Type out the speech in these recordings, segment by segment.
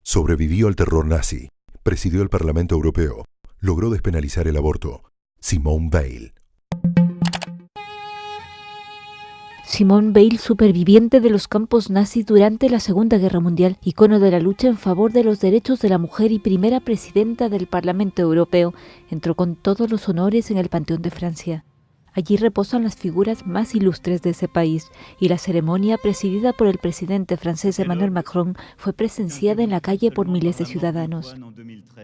Sobrevivió al terror nazi, presidió el Parlamento Europeo, logró despenalizar el aborto. Simone Veil. Simone Veil, superviviente de los campos nazis durante la Segunda Guerra Mundial, icono de la lucha en favor de los derechos de la mujer y primera presidenta del Parlamento Europeo, entró con todos los honores en el Panteón de Francia. Allí reposan las figuras más ilustres de ese país, y la ceremonia, presidida por el presidente francés Emmanuel Macron, fue presenciada en la calle por miles de ciudadanos.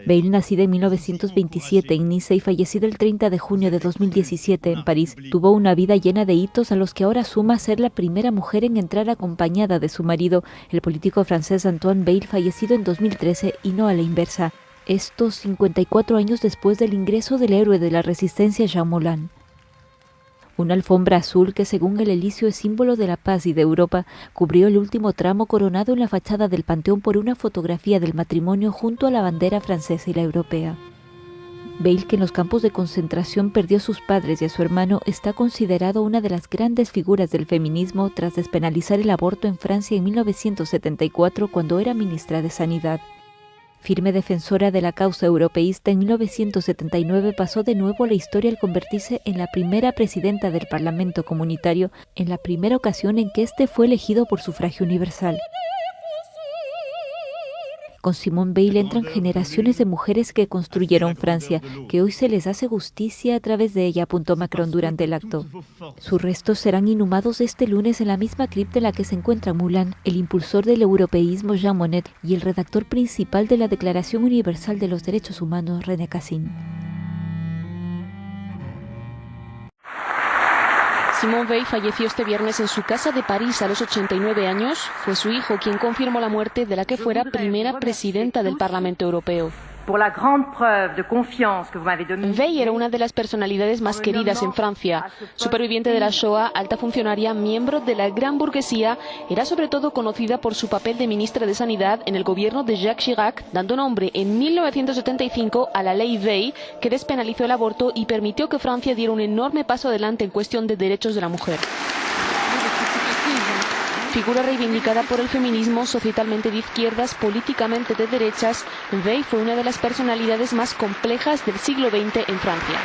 Veil, nacida en 1927 en Niza y fallecida el 30 de junio de 2017 en París, tuvo una vida llena de hitos a los que ahora suma ser la primera mujer en entrar acompañada de su marido, el político francés Antoine Veil, fallecido en 2013, y no a la inversa. Esto 54 años después del ingreso del héroe de la resistencia Jean Moulin. Una alfombra azul que, según el Elíseo, es símbolo de la paz y de Europa, cubrió el último tramo coronado en la fachada del Panteón por una fotografía del matrimonio junto a la bandera francesa y la europea. Veil, que en los campos de concentración perdió a sus padres y a su hermano, está considerado una de las grandes figuras del feminismo tras despenalizar el aborto en Francia en 1974 cuando era ministra de Sanidad. Firme defensora de la causa europeísta, en 1979 pasó de nuevo a la historia al convertirse en la primera presidenta del Parlamento Comunitario, en la primera ocasión en que éste fue elegido por sufragio universal. Con Simone Veil entran generaciones de mujeres que construyeron Francia, que hoy se les hace justicia a través de ella, apuntó Macron durante el acto. Sus restos serán inhumados este lunes en la misma cripta en la que se encuentra Moulin, el impulsor del europeísmo Jean Monnet y el redactor principal de la Declaración Universal de los Derechos Humanos, René Cassin. Simone Veil falleció este viernes en su casa de París a los 89 años. Fue su hijo quien confirmó la muerte de la que fuera primera presidenta del Parlamento Europeo. Veil era una de las personalidades más queridas en Francia. Superviviente de la Shoah, alta funcionaria, miembro de la gran burguesía, era sobre todo conocida por su papel de ministra de Sanidad en el gobierno de Jacques Chirac, dando nombre en 1975 a la Ley Veil, que despenalizó el aborto y permitió que Francia diera un enorme paso adelante en cuestión de derechos de la mujer. Figura reivindicada por el feminismo, societalmente de izquierdas, políticamente de derechas, Veil fue una de las personalidades más complejas del siglo XX en Francia.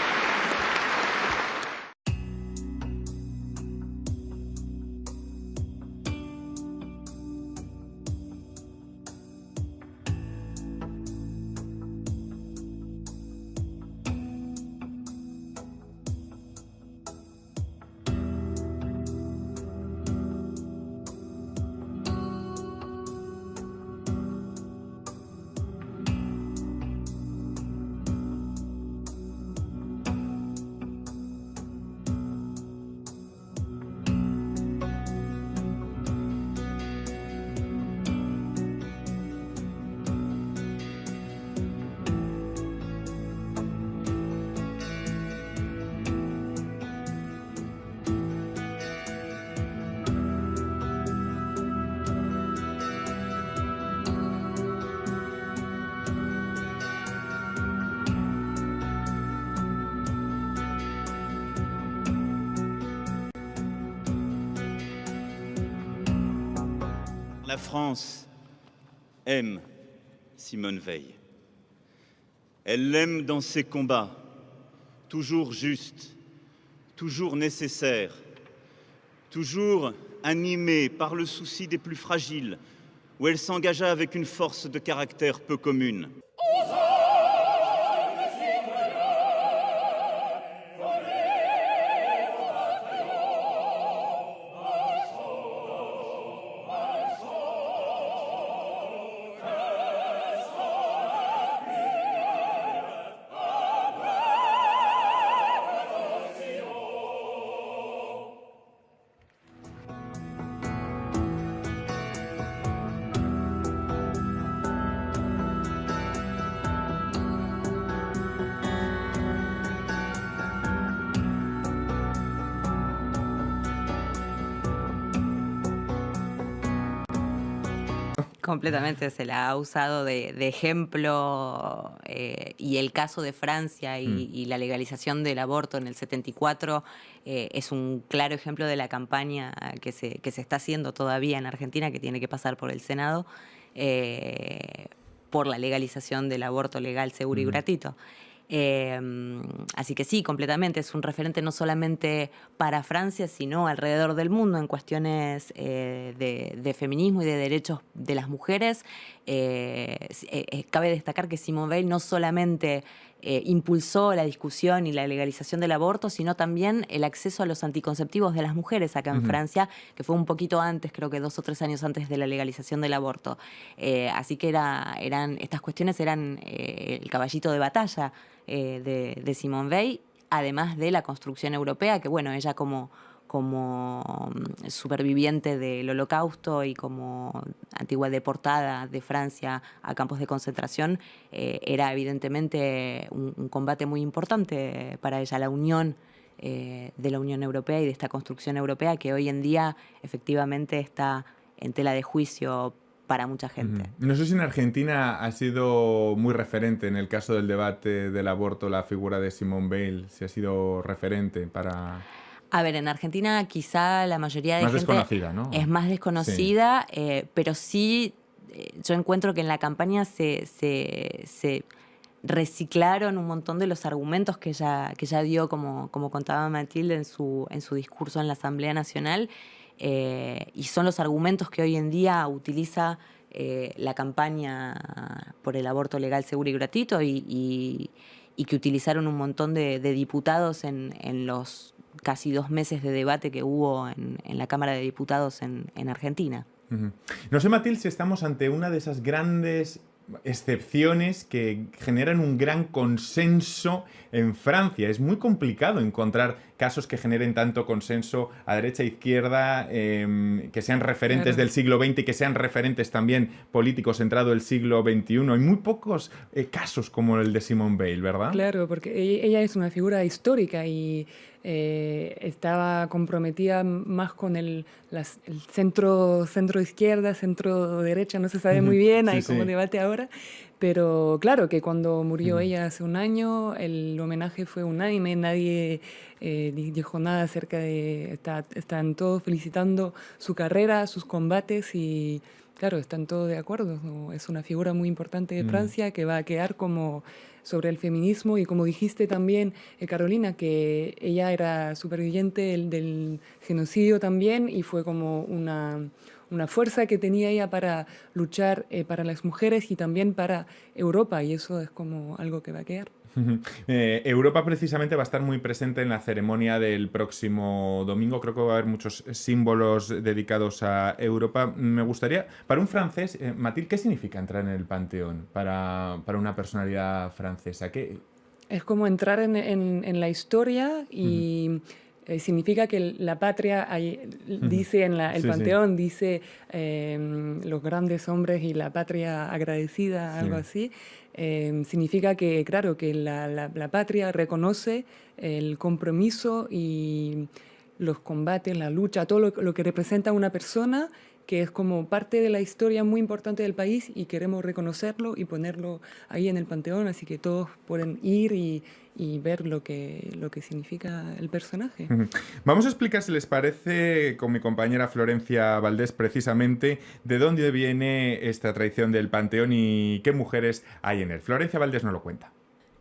La France aime Simone Veil. Elle l'aime dans ses combats, toujours justes, toujours nécessaires, toujours animés par le souci des plus fragiles, où elle s'engagea avec une force de caractère peu commune. Completamente, se la ha usado de ejemplo y el caso de Francia y la legalización del aborto en el 74 es un claro ejemplo de la campaña que se está haciendo todavía en Argentina, que tiene que pasar por el Senado. por la legalización del aborto legal, seguro y gratuito. Así que sí, completamente, es un referente no solamente para Francia, sino alrededor del mundo en cuestiones de feminismo y de derechos de las mujeres. Cabe destacar que Simone Veil no solamente impulsó la discusión y la legalización del aborto, sino también el acceso a los anticonceptivos de las mujeres acá en Francia, que fue un poquito antes, creo que 2 o 3 años antes de la legalización del aborto. Así que estas cuestiones eran el caballito de batalla de Simone Veil, además de la construcción europea, que bueno, ella como superviviente del Holocausto y como antigua deportada de Francia a campos de concentración, era evidentemente un combate muy importante para ella, la unión de la Unión Europea y de esta construcción europea que hoy en día efectivamente está en tela de juicio para mucha gente. No sé si en Argentina ha sido muy referente en el caso del debate del aborto la figura de Simone Veil, si ha sido referente para... A ver, en Argentina quizá la mayoría de más gente desconocida, ¿no? Es más desconocida, sí. Pero sí yo encuentro que en la campaña se reciclaron un montón de los argumentos que ella dio, como contaba Matilde en su discurso en la Asamblea Nacional, y son los argumentos que hoy en día utiliza la campaña por el aborto legal, seguro y gratuito, y que utilizaron un montón de diputados en los casi 2 meses de debate que hubo en la Cámara de Diputados en Argentina. No sé, Matilde, si estamos ante una de esas grandes excepciones que generan un gran consenso en Francia. Es muy complicado encontrar casos que generen tanto consenso a derecha e izquierda, que sean referentes del siglo XX y que sean referentes también políticos entrado el siglo XXI. Hay muy pocos casos como el de Simone Veil, ¿verdad? Claro, porque ella es una figura histórica y estaba comprometida más con el centro izquierda, centro derecha, no se sabe muy bien, hay como debate ahora, pero claro que cuando murió ella hace un año, el homenaje fue unánime, nadie dijo nada acerca de... Están todos felicitando su carrera, sus combates y... Claro, están todos de acuerdo, ¿no? Es una figura muy importante de Francia que va a quedar como sobre el feminismo y como dijiste también, Carolina, que ella era superviviente del genocidio también y fue como una fuerza que tenía ella para luchar para las mujeres y también para Europa y eso es como algo que va a quedar. Europa precisamente va a estar muy presente en la ceremonia del próximo domingo. Creo que va a haber muchos símbolos dedicados a Europa. Me gustaría, para un francés, Matilde, ¿qué significa entrar en el Panteón para una personalidad francesa? ¿Qué? Es como entrar en la historia y... significa que la patria, dice en el Panteón, dice los grandes hombres y la patria agradecida, algo así. Significa que, claro, que la patria reconoce el compromiso y los combates, la lucha, todo lo que representa una persona que es como parte de la historia muy importante del país y queremos reconocerlo y ponerlo ahí en el Panteón, así que todos pueden ir y ver lo que significa el personaje. Vamos a explicar, si les parece, con mi compañera Florencia Valdés, precisamente, de dónde viene esta tradición del Panteón y qué mujeres hay en él. Florencia Valdés nos lo cuenta.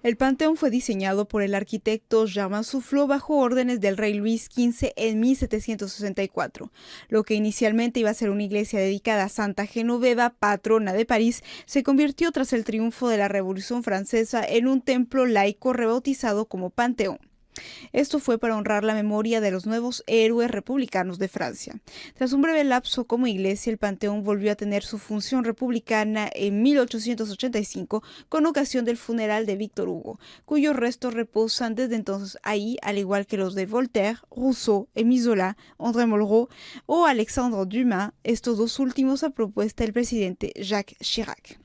El Panteón fue diseñado por el arquitecto Germain Soufflot bajo órdenes del rey Luis XV en 1764. Lo que inicialmente iba a ser una iglesia dedicada a Santa Genoveva, patrona de París, se convirtió tras el triunfo de la Revolución Francesa en un templo laico rebautizado como Panteón. Esto fue para honrar la memoria de los nuevos héroes republicanos de Francia. Tras un breve lapso como iglesia, el Panteón volvió a tener su función republicana en 1885 con ocasión del funeral de Víctor Hugo, cuyos restos reposan desde entonces ahí, al igual que los de Voltaire, Rousseau, Émile Zola, André Malraux o Alexandre Dumas, estos dos últimos a propuesta del presidente Jacques Chirac.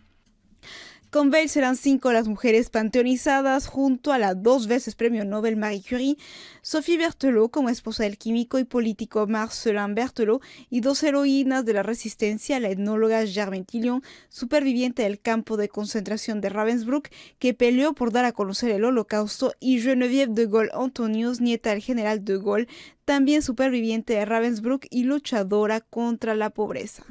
Con Veil serán 5 las mujeres panteonizadas junto a la 2 veces premio Nobel Marie Curie, Sophie Berthelot como esposa del químico y político Marcelin Berthelot y 2 heroínas de la resistencia, la etnóloga Germaine Tillion, superviviente del campo de concentración de Ravensbrück, que peleó por dar a conocer el Holocausto, y Geneviève de Gaulle Antonius, nieta del general de Gaulle, también superviviente de Ravensbrück y luchadora contra la pobreza.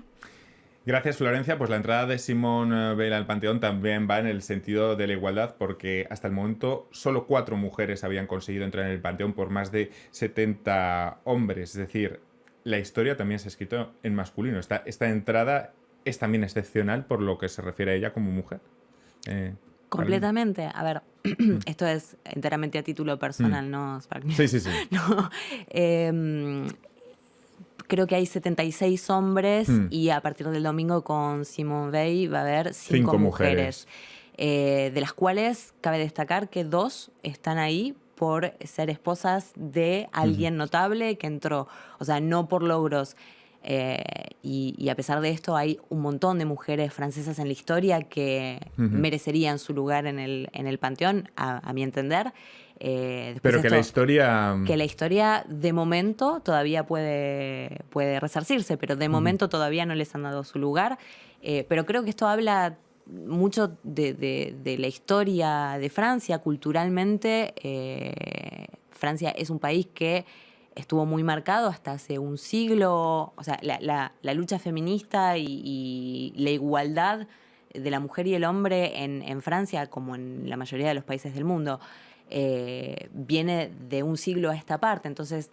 Gracias, Florencia. Pues la entrada de Simone Veil al Panteón también va en el sentido de la igualdad, porque hasta el momento solo 4 mujeres habían conseguido entrar en el Panteón por más de 70 hombres. Es decir, la historia también se ha escrito en masculino. Esta entrada es también excepcional por lo que se refiere a ella como mujer. Completamente. A ver, esto es enteramente a título personal, ¿no? Sí, sí, sí. No, creo que hay 76 hombres y a partir del domingo con Simone Veil va a haber 5 mujeres. De las cuales cabe destacar que 2 están ahí por ser esposas de alguien notable que entró. O sea, no por logros. Y a pesar de esto hay un montón de mujeres francesas en la historia que merecerían su lugar en el Panteón, a mi entender. Pero que la historia... Que la historia de momento todavía puede resarcirse, pero de momento todavía no les han dado su lugar. Pero creo que esto habla mucho de la historia de Francia. Culturalmente, Francia es un país que estuvo muy marcado hasta hace un siglo. O sea, la lucha feminista y la igualdad de la mujer y el hombre en Francia, como en la mayoría de los países del mundo, viene de un siglo a esta parte. Entonces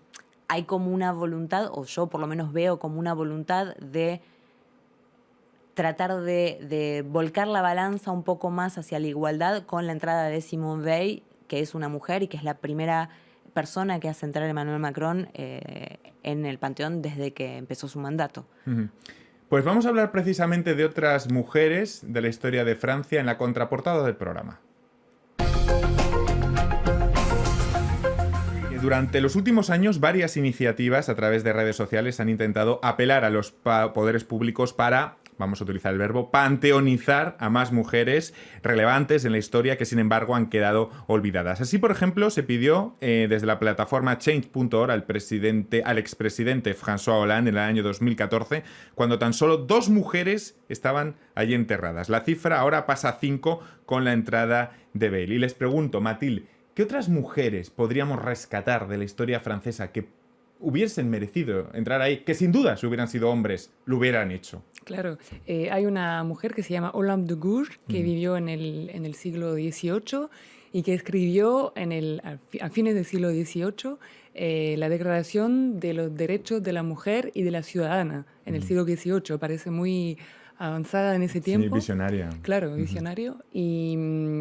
hay como una voluntad, o yo por lo menos veo como una voluntad de tratar de volcar la balanza un poco más hacia la igualdad con la entrada de Simone Veil, que es una mujer y que es la primera persona que hace entrar a Emmanuel Macron en el Panteón desde que empezó su mandato. Pues vamos a hablar precisamente de otras mujeres de la historia de Francia en la contraportada del programa. Durante los últimos años, varias iniciativas a través de redes sociales han intentado apelar a los poderes públicos para, vamos a utilizar el verbo, panteonizar a más mujeres relevantes en la historia que, sin embargo, han quedado olvidadas. Así, por ejemplo, se pidió desde la plataforma Change.org al expresidente François Hollande en el año 2014, cuando tan solo 2 mujeres estaban allí enterradas. La cifra ahora pasa a 5 con la entrada de Veil. Y les pregunto, Mathilde, ¿qué otras mujeres podríamos rescatar de la historia francesa que hubiesen merecido entrar ahí, que sin duda, si hubieran sido hombres, lo hubieran hecho? Claro, hay una mujer que se llama Olympe de Gouges, que vivió en el siglo XVIII y que escribió a fines del siglo XVIII la Declaración de los Derechos de la Mujer y de la Ciudadana en el siglo XVIII. Parece muy avanzada en ese tiempo. Sí, visionaria. Claro, visionario. Y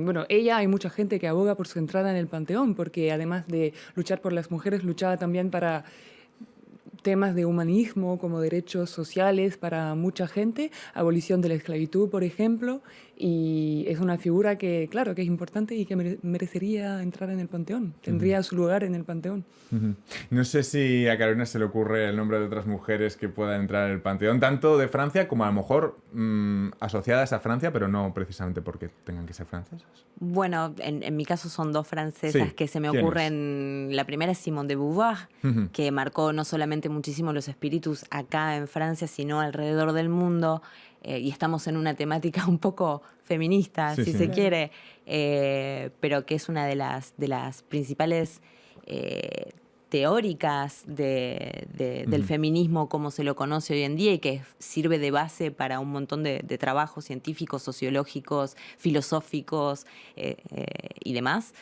bueno, hay mucha gente que aboga por su entrada en el Panteón, porque además de luchar por las mujeres, luchaba también para temas de humanismo, como derechos sociales para mucha gente, abolición de la esclavitud, por ejemplo, y es una figura que, claro, que es importante y que merecería entrar en el Panteón, tendría su lugar en el Panteón. No sé si a Carolina se le ocurre el nombre de otras mujeres que puedan entrar en el Panteón, tanto de Francia como a lo mejor asociadas a Francia, pero no precisamente porque tengan que ser francesas. Bueno, en mi caso son 2 francesas que se me ocurren. La primera es Simone de Beauvoir, que marcó no solamente muchísimo los espíritus acá en Francia, sino alrededor del mundo. Y estamos en una temática un poco feminista, si se quiere, pero que es una de las principales teóricas del feminismo como se lo conoce hoy en día y que sirve de base para un montón de trabajos científicos, sociológicos, filosóficos y demás.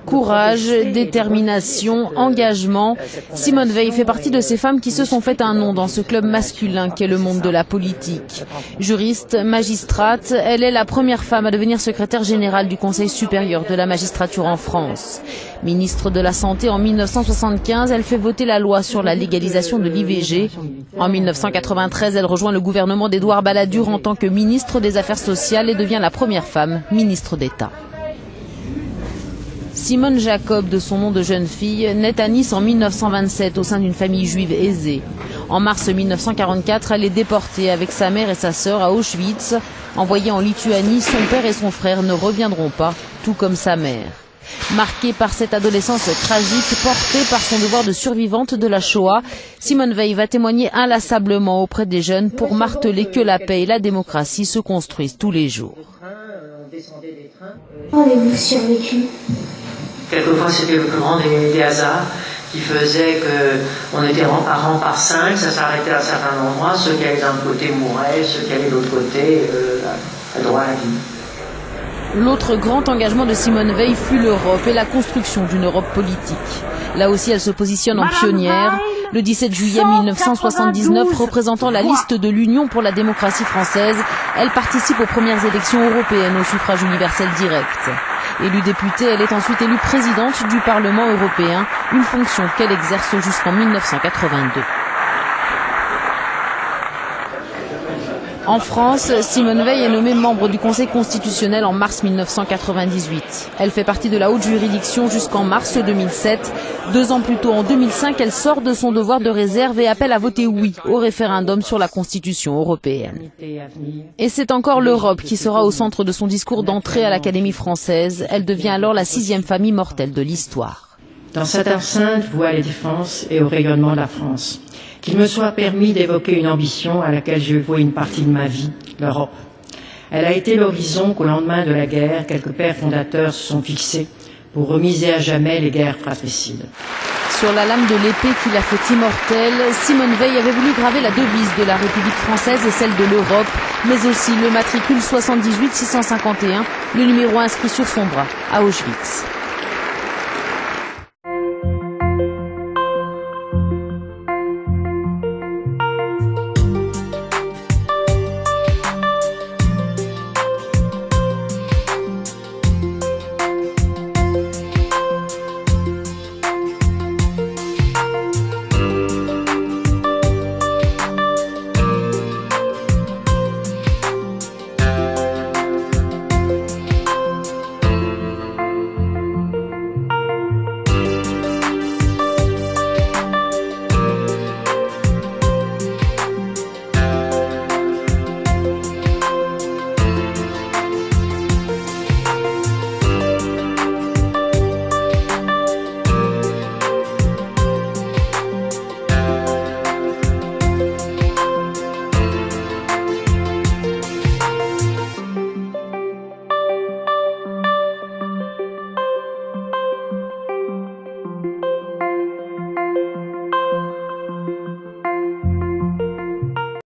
Courage, détermination, engagement. Simone Veil fait partie de ces femmes qui se sont fait un nom dans ce club masculin qu'est le monde de la politique. Juriste, magistrate, elle est la première femme à devenir secrétaire générale du Conseil supérieur de la magistrature en France. Ministre de la Santé en 1975, elle fait voter la loi sur la légalisation de l'IVG. En 1993, elle rejoint le gouvernement d'Édouard Balladur en tant que ministre des Affaires sociales et devient la première femme ministre d'État. Simone Jacob, de son nom de jeune fille, naît à Nice en 1927 au sein d'une famille juive aisée. En mars 1944, elle est déportée avec sa mère et sa sœur à Auschwitz. Envoyée en Lituanie, son père et son frère ne reviendront pas, tout comme sa mère. Marquée par cette adolescence tragique, portée par son devoir de survivante de la Shoah, Simone Veil va témoigner inlassablement auprès des jeunes pour marteler que la paix et la démocratie se construisent tous les jours. Comment avez-vous survécu ? Quelquefois, c'était le plus grand des hasards. qui faisait qu'on était rang par 5, ça s'arrêtait à un certain endroit, ceux qui allaient d'un côté mouraient, ceux qui allaient de l'autre côté avaient droit à la vie. L'autre grand engagement de Simone Veil fut l'Europe et la construction d'une Europe politique. Là aussi, elle se positionne en pionnière. Le 17 juillet 1979, représentant la liste de l'Union pour la démocratie française, elle participe aux premières élections européennes au suffrage universel direct. Élue députée, elle est ensuite élue présidente du Parlement européen, une fonction qu'elle exerce jusqu'en 1982. En France, Simone Veil est nommée membre du Conseil constitutionnel en mars 1998. Elle fait partie de la haute juridiction jusqu'en mars 2007. 2 ans plus tôt, en 2005, elle sort de son devoir de réserve et appelle à voter oui au référendum sur la Constitution européenne. Et c'est encore l'Europe qui sera au centre de son discours d'entrée à l'Académie française. Elle devient alors la 6e famille mortelle de l'histoire. Dans cette enceinte, vous à la défense et au rayonnement de la France. Qu'il me soit permis d'évoquer une ambition à laquelle j'ai voué une partie de ma vie, l'Europe. Elle a été l'horizon qu'au lendemain de la guerre, quelques pères fondateurs se sont fixés pour remiser à jamais les guerres fratricides. Sur la lame de l'épée qui l'a fait immortelle, Simone Veil avait voulu graver la devise de la République française et celle de l'Europe, mais aussi le matricule 78 651, le numéro inscrit sur son bras à Auschwitz.